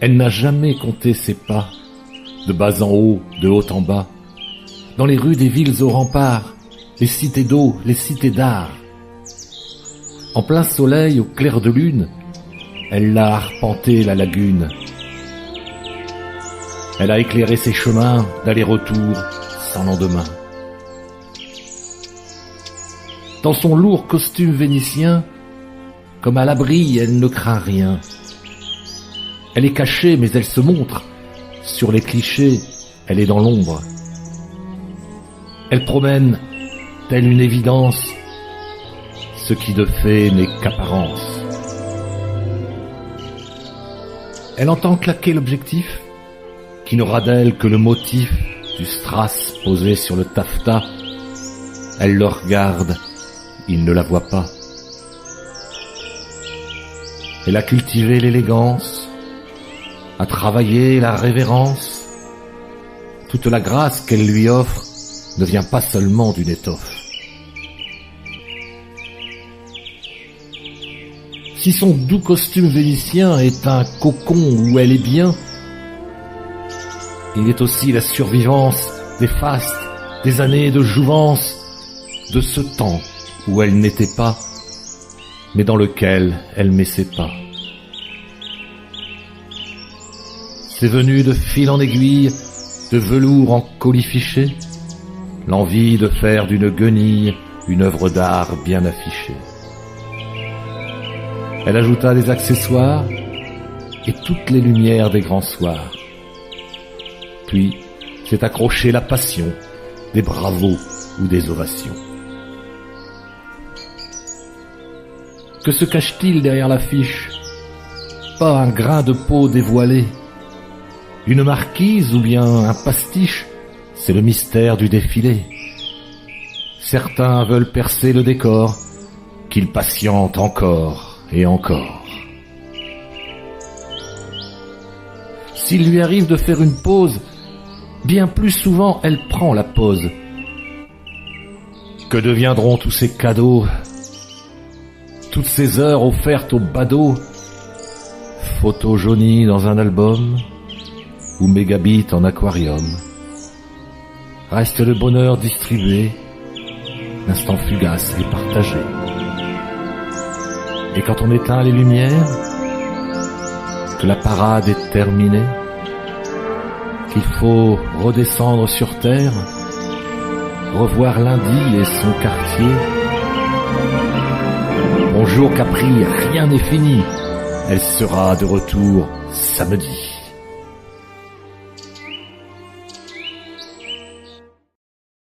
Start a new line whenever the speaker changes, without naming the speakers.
Elle n'a jamais compté ses pas, de bas en haut, de haut en bas, dans les rues des villes aux remparts, les cités d'eau, les cités d'art. En plein soleil, au clair de lune, elle a arpenté la lagune. Elle a éclairé ses chemins d'aller-retour sans lendemain. Dans son lourd costume vénitien, comme à l'abri, elle ne craint rien. Elle est cachée, mais elle se montre. Sur les clichés, elle est dans l'ombre. Elle promène, telle une évidence, ce qui de fait n'est qu'apparence. Elle entend claquer l'objectif, qui n'aura d'elle que le motif du strass posé sur le taffetas. Elle le regarde, il ne la voit pas. Elle a cultivé l'élégance, a travaillé la révérence. Toute la grâce qu'elle lui offre ne vient pas seulement d'une étoffe. Si son doux costume vénitien est un cocon où elle est bien, il est aussi la survivance des fastes, des années de jouvence, de ce temps où elle n'était pas, mais dans lequel elle met ses pas. C'est venu de fil en aiguille, de velours en colifiché, l'envie de faire d'une guenille une œuvre d'art bien affichée. Elle ajouta des accessoires et toutes les lumières des grands soirs. Puis s'est accrochée la passion des bravos ou des ovations. Que se cache-t-il derrière l'affiche? Pas un grain de peau dévoilé. Une marquise ou bien un pastiche, c'est le mystère du défilé. Certains veulent percer le décor, qu'ils patientent encore et encore. S'il lui arrive de faire une pause, bien plus souvent elle prend la pause. Que deviendront tous ces cadeaux, toutes ces heures offertes au badaud, photos jaunies dans un album ou mégabits en aquarium? Reste le bonheur distribué, l'instant fugace et partagé. Et quand on éteint les lumières, que la parade est terminée, qu'il faut redescendre sur terre, revoir lundi et son quartier. Bonjour Capri, rien n'est fini, elle sera de retour samedi.